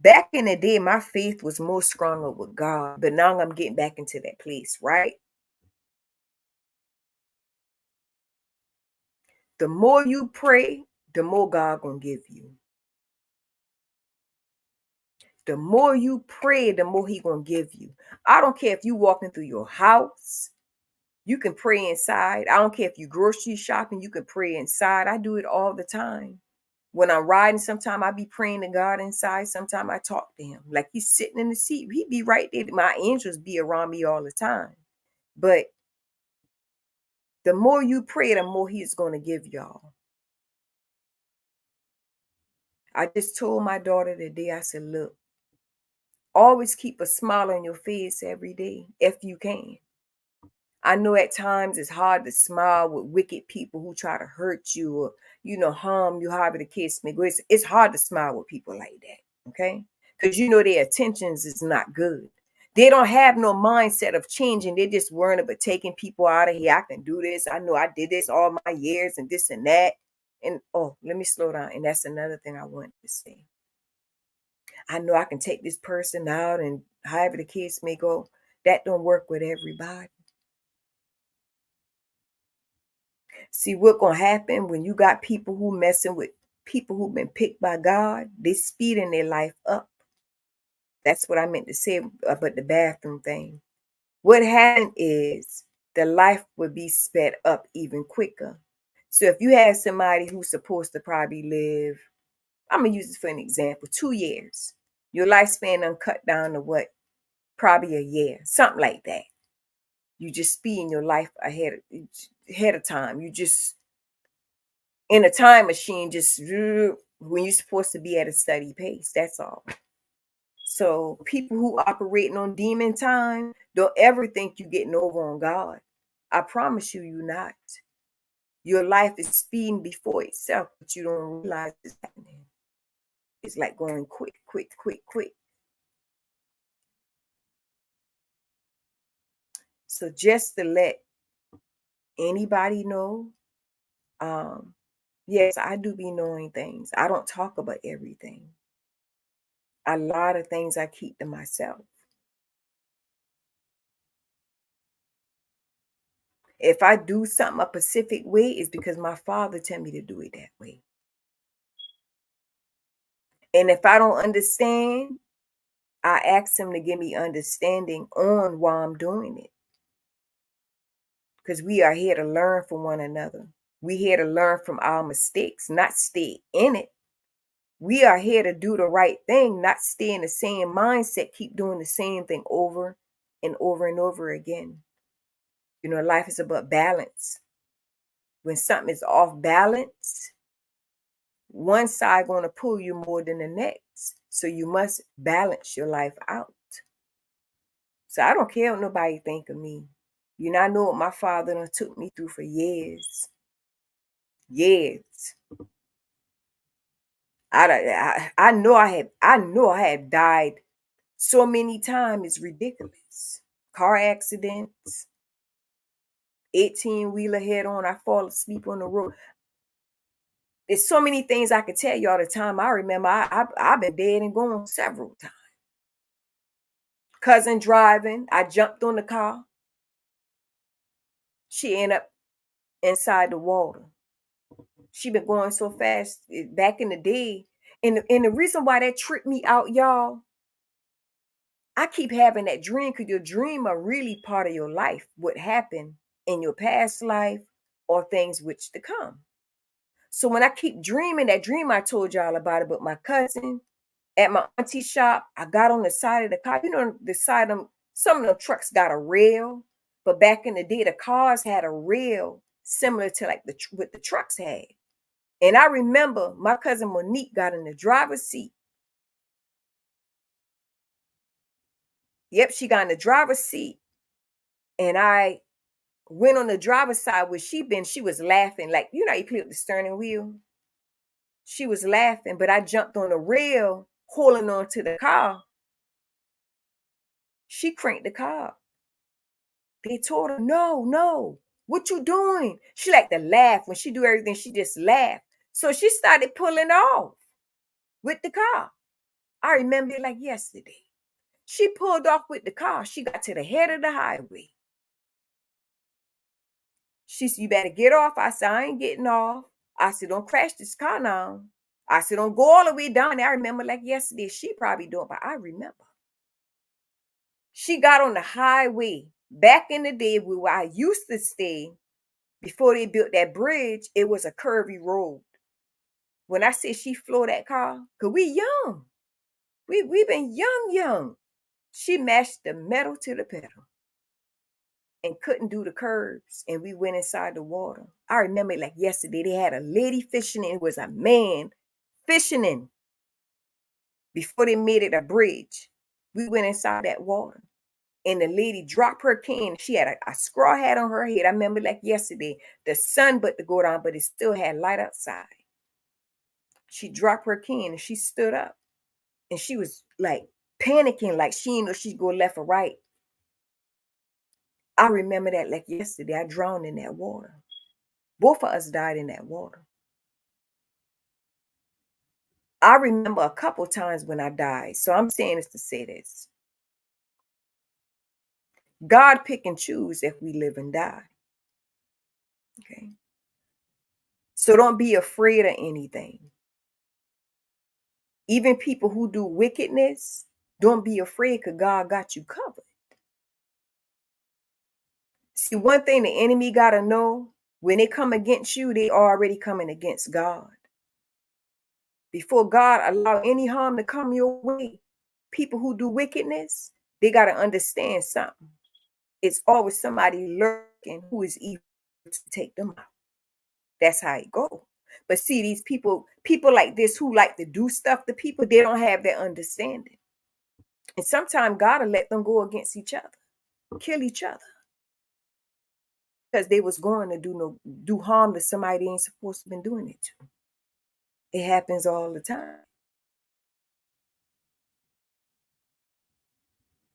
Back in the day, my faith was more stronger with God, but now I'm getting back into that place, right? The more you pray, the more God gonna give you. The more you pray, the more He gonna give you. I don't care if you walking through your house, you can pray inside. I don't care if you grocery shopping, you can pray inside. I do it all the time. When I'm riding, sometimes I be praying to God inside. Sometimes I talk to Him. Like He's sitting in the seat. He be right there. My angels be around me all the time. But the more you pray, the more He's going to give y'all. I just told my daughter today, I said, look, always keep a smile on your face every day if you can. I know at times it's hard to smile with wicked people who try to hurt you or, harm you, however the case may go. It's hard to smile with people like that, okay? Because their intentions is not good. They don't have no mindset of changing. They're just worrying about taking people out of here. I can do this. I know I did this all my years and this and that. And let me slow down. And that's another thing I wanted to say. I know I can take this person out and however the case may go. That don't work with everybody. See what gonna happen when you got people who messing with people who've been picked by God, they speeding their life up. That's what I meant to say about the bathroom thing. What happened is the life would be sped up even quicker. So if you have somebody who's supposed to probably live, I'm gonna use this for an example, 2 years. Your lifespan done cut down to what? Probably a year, something like that. You just speeding your life ahead of time. You just in a time machine, just when you're supposed to be at a steady pace. That's all. So people who operating on demon time, don't ever think you getting over on God. I promise you, you're not. Your life is speeding before itself, but you don't realize it's happening. It's like going quick, quick, quick, quick. So just to let anybody know, yes, I do be knowing things. I don't talk about everything. A lot of things I keep to myself. If I do something a specific way, it's because my father tell me to do it that way. And if I don't understand, I ask him to give me understanding on why I'm doing it. because we are here to learn from one another. We here to learn from our mistakes, not stay in it. We are here to do the right thing, not stay in the same mindset, keep doing the same thing over and over and over again. You know, life is about balance. When something is off balance, one side going to pull you more than the next. So you must balance your life out. So I don't care what nobody think of me. You know, I know what my father done took me through for years. Years. I know I had died so many times. It's ridiculous. Car accidents, 18-wheeler head on, I fall asleep on the road. There's so many things I could tell you all the time. I remember I've been dead and gone several times. Cousin driving, I jumped on the car. She ended up inside the water. She been going so fast back in the day. And the reason why that tripped me out, y'all, I keep having that dream because your dream are really part of your life. What happened in your past life or things which to come. So when I keep dreaming, that dream I told y'all about it, but my cousin at my auntie's shop, I got on the side of the car. You know, the side of them, some of the trucks got a rail, but back in the day, the cars had a rail similar to like what the trucks had. And I remember my cousin Monique got in the driver's seat. Yep, she got in the driver's seat. And I went on the driver's side where she was laughing. Like, you know, you play with the steering wheel. She was laughing, but I jumped on the rail, holding on to the car. She cranked the car up. They told her, no, what you doing? She like to laugh. When she do everything, she just laugh. So she started pulling off with the car. I remember it like yesterday. She pulled off with the car. She got to the head of the highway. She said, you better get off. I said, I ain't getting off. I said, don't crash this car now. I said, don't go all the way down there. I remember like yesterday. She probably don't, but I remember. She got on the highway back in the day where I used to stay. Before they built that bridge, it was a curvy road. When I say she floored that car, because we young. We been young. She mashed the metal to the pedal and couldn't do the curves. And we went inside the water. I remember it like yesterday. They had a lady fishing in. It was a man fishing in. Before they made it a bridge, we went inside that water. And the lady dropped her cane. She had a straw hat on her head. I remember like yesterday. The sun but to go down, but it still had light outside. She dropped her cane and she stood up. And she was like panicking, like she didn't know she'd go left or right. I remember that like yesterday. I drowned in that water. Both of us died in that water. I remember a couple times when I died. So I'm saying this to say this. God pick and choose if we live and die. Okay. So don't be afraid of anything. Even people who do wickedness, don't be afraid because God got you covered. See, one thing the enemy got to know, when they come against you, they already coming against God. Before God allow any harm to come your way, people who do wickedness, they got to understand something. It's always somebody lurking who is evil to take them out. That's how it goes. But see, these people like this who like to do stuff to people, they don't have that understanding. And sometimes God will let them go against each other, kill each other. Because they was going to do harm to somebody they ain't supposed to been doing it to. It happens all the time.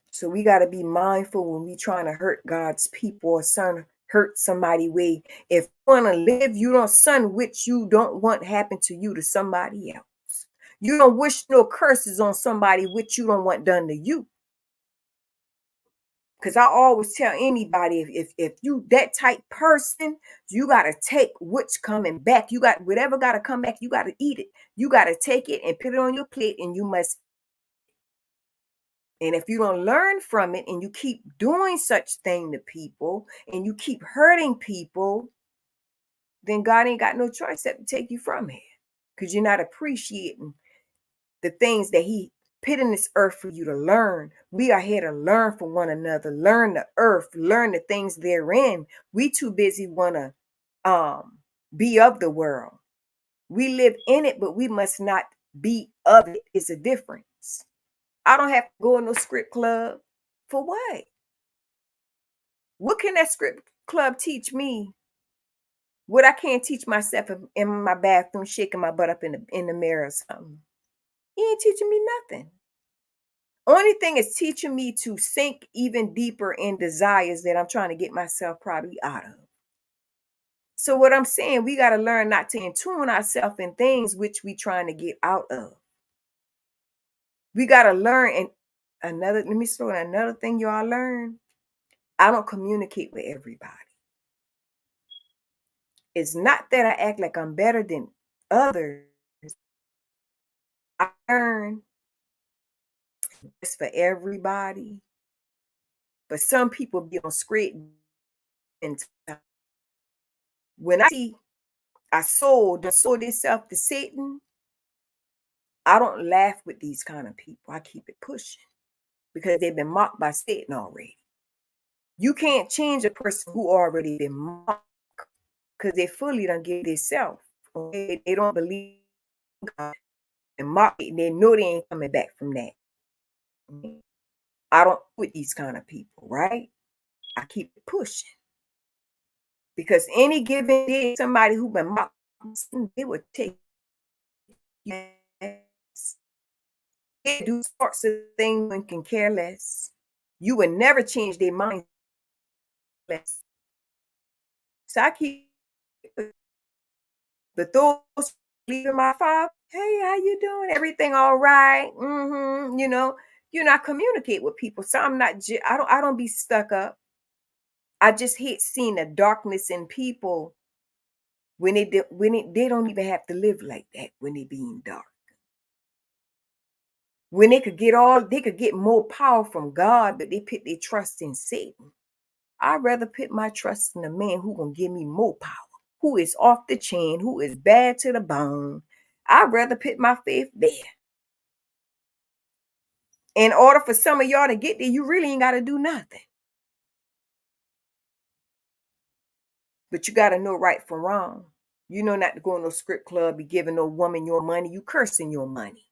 So we got to be mindful when we trying to hurt God's people or hurt somebody way. If you want to live, you don't son which you don't want happen to you to somebody else. You don't wish no curses on somebody which you don't want done to you. Because I always tell anybody, if you that type person, you got to take what's coming back. You got whatever got to come back. You got to eat it. You got to take it and put it on your plate, and you must. And if you don't learn from it and you keep doing such thing to people and you keep hurting people, then God ain't got no choice except to take you from here because you're not appreciating the things that He put in this earth for you to learn. We are here to learn from one another, learn the earth, learn the things therein. We too busy want to be of the world. We live in it, but we must not be of it. It's a difference. I don't have to go in no script club. For what? What can that script club teach me? What I can't teach myself in my bathroom, shaking my butt up in the mirror or something. He ain't teaching me nothing. Only thing is teaching me to sink even deeper in desires that I'm trying to get myself probably out of. So what I'm saying, we got to learn not to tune ourselves in things which we trying to get out of. We got to learn. And let me slow down. Another thing y'all learn, I don't communicate with everybody. It's not that I act like I'm better than others. I learn it's for everybody. But some people be on script. And when I see I sold itself to Satan, I don't laugh with these kind of people. I keep it pushing because they've been mocked by Satan already. You can't change a person who already been mocked because they fully don't give themselves. Okay? They don't believe God and mock it. They know they ain't coming back from that. I don't with these kind of people, right? I keep it pushing because any given day, somebody who been mocked, they would take yes. They do sorts of things and can care less. You would never change their mind less. So I keep, but those leaving my father, hey, how you doing? Everything all right? I communicate with people. So I'm not, I don't be stuck up. I just hate seeing the darkness in people when they don't even have to live like that when they being dark. When they could get more power from God, but they put their trust in Satan. I'd rather put my trust in a man who gonna give me more power, who is off the chain, who is bad to the bone. I'd rather put my faith there. In order for some of y'all to get there, you really ain't got to do nothing. But you got to know right from wrong. You know not to go in no script club, be giving no woman your money. You cursing your money.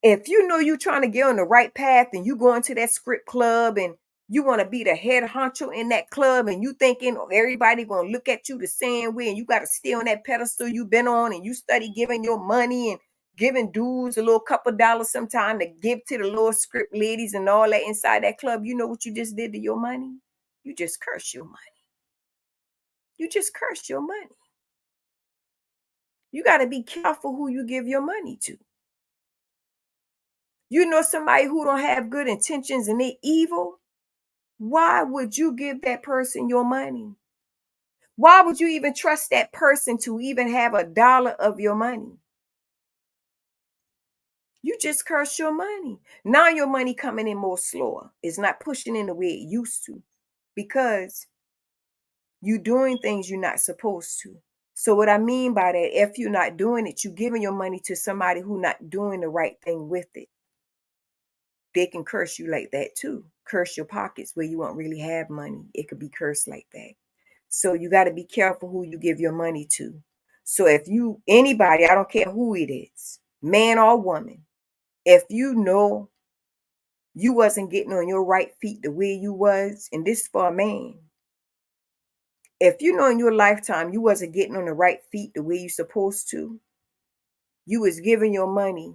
If you know you trying to get on the right path and you go into that script club and you want to be the head honcho in that club and you thinking everybody going to look at you the same way and you got to stay on that pedestal you've been on and you study giving your money and giving dudes a little couple dollars sometime to give to the little script ladies and all that inside that club, you know what you just did to your money? You just cursed your money. You just cursed your money. You got to be careful who you give your money to. You know somebody who don't have good intentions and they evil. Why would you give that person your money? Why would you even trust that person to even have a dollar of your money? You just curse your money. Now your money coming in more slower. It's not pushing in the way it used to because you doing things you're not supposed to. So what I mean by that, if you're not doing it, you giving your money to somebody who not doing the right thing with it. They can curse you like that too. Curse your pockets where you won't really have money. It could be cursed like that. So you got to be careful who you give your money to. So if anybody, I don't care who it is, man or woman, if you know you wasn't getting on your right feet the way you was, and this for a man, if you know in your lifetime you wasn't getting on the right feet the way you supposed to, you was giving your money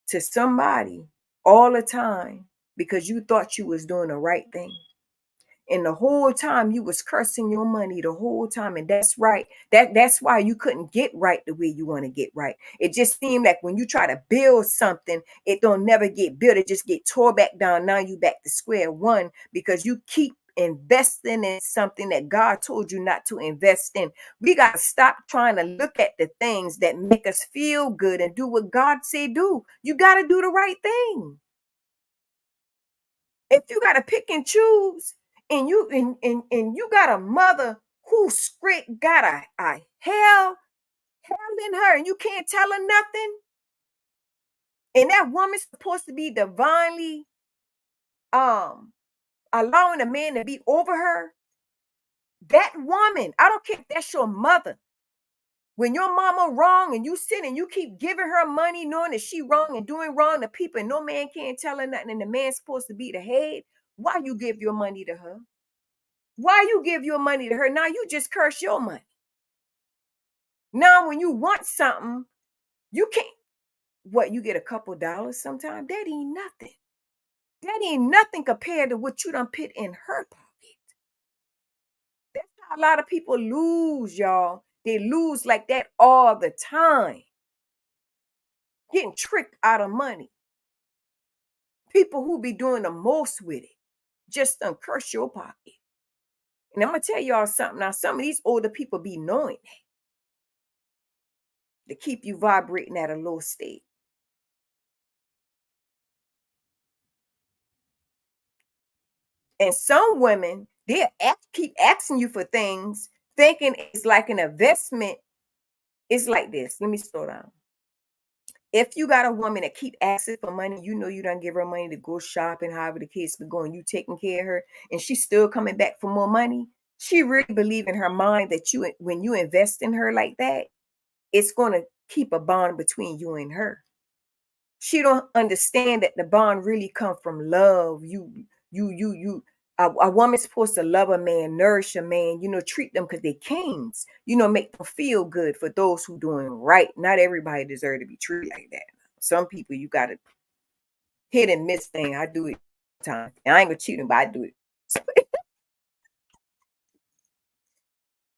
to somebody all the time because you thought you was doing the right thing. And the whole time you was cursing your money the whole time. And that's right. That's why you couldn't get right the way you want to get right. It just seemed like when you try to build something, it don't never get built. It just get tore back down. Now you back to square one because you keep investing in something that God told you not to invest in. We got to stop trying to look at the things that make us feel good and do what God say do. You got to do the right thing. If you gotta pick and choose, and you got a mother who script got a hell in her, and you can't tell her nothing, and that woman's supposed to be divinely um allowing a man to be over her, that woman, I don't care if that's your mother. When your mama wrong and you sit and you keep giving her money knowing that she wrong and doing wrong to people and no man can't tell her nothing and the man's supposed to be the head, why you give your money to her? Why you give your money to her? Now you just curse your money. Now when you want something, you can't, what, you get a couple dollars sometimes? That ain't nothing. That ain't nothing compared to what you done put in her pocket. That's how a lot of people lose, y'all. They lose like that all the time. Getting tricked out of money. People who be doing the most with it just done curse your pocket. And I'm gonna tell y'all something. Now, some of these older people be knowing that to keep you vibrating at a low state. And some women, keep asking you for things, thinking it's like an investment. It's like this. Let me slow down. If you got a woman that keep asking for money, you know you don't give her money to go shopping, however the case be going, you taking care of her, and she's still coming back for more money. She really believe in her mind that when you invest in her like that, it's going to keep a bond between you and her. She don't understand that the bond really come from love. A woman's supposed to love a man, nourish a man, treat them because they kings, make them feel good for those who doing right. Not everybody deserve to be treated like that. Some people you got to hit and miss thing. I do it time. And I ain't gonna cheat them, but I do it.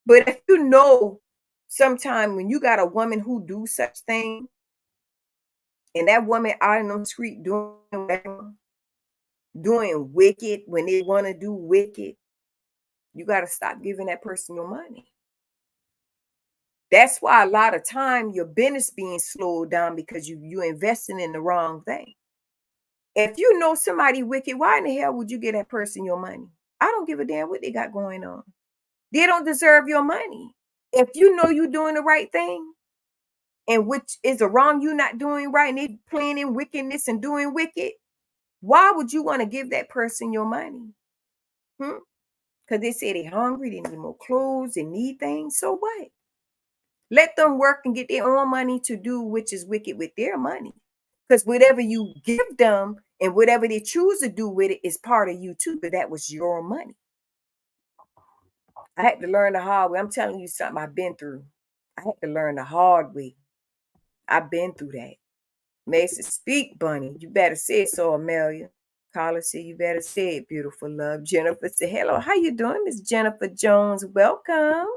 But if you know, sometime when you got a woman who do such thing, and that woman out in the street doing wicked when they want to do wicked, you got to stop giving that person your money. That's why a lot of time your business being slowed down because you investing in the wrong thing. If you know somebody wicked, why in the hell would you give that person your money? I don't give a damn what they got going on. They don't deserve your money. If you know you're doing the right thing, and which is the wrong you not doing right, and they playing in wickedness and doing wicked, why would you want to give that person your money? Because they say they're hungry, they need more clothes, they need things. So what? Let them work and get their own money to do which is wicked with their money. Because whatever you give them and whatever they choose to do with it is part of you too, but that was your money. I had to learn the hard way. I'm telling you something I've been through. I had to learn the hard way. I've been through that. Mason, speak, Bunny. You better say it so, Amelia. Carla said, you better say it, beautiful love. Jennifer said, hello, how you doing, Miss Jennifer Jones? Welcome.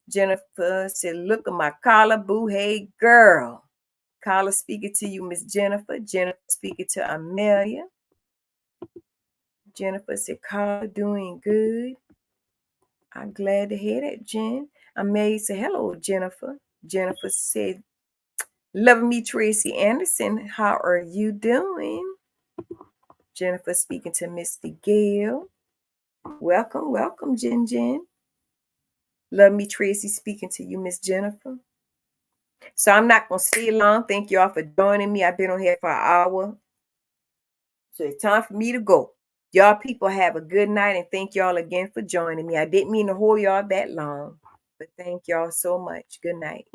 Jennifer said, look at my Carla, boo, hey, girl. Carla speaking to you, Miss Jennifer. Jennifer speaking to Amelia. Jennifer said, Carla doing good. I'm glad to hear that, Jen. Amelia said, hello, Jennifer. Jennifer said, love me, Tracy Anderson. How are you doing? Jennifer speaking to Misty Gale. Welcome, welcome, Jen. Love me, Tracy speaking to you, Miss Jennifer. So I'm not going to stay long. Thank you all for joining me. I've been on here for an hour. So it's time for me to go. Y'all people have a good night, and thank y'all again for joining me. I didn't mean to hold y'all that long, but thank y'all so much. Good night.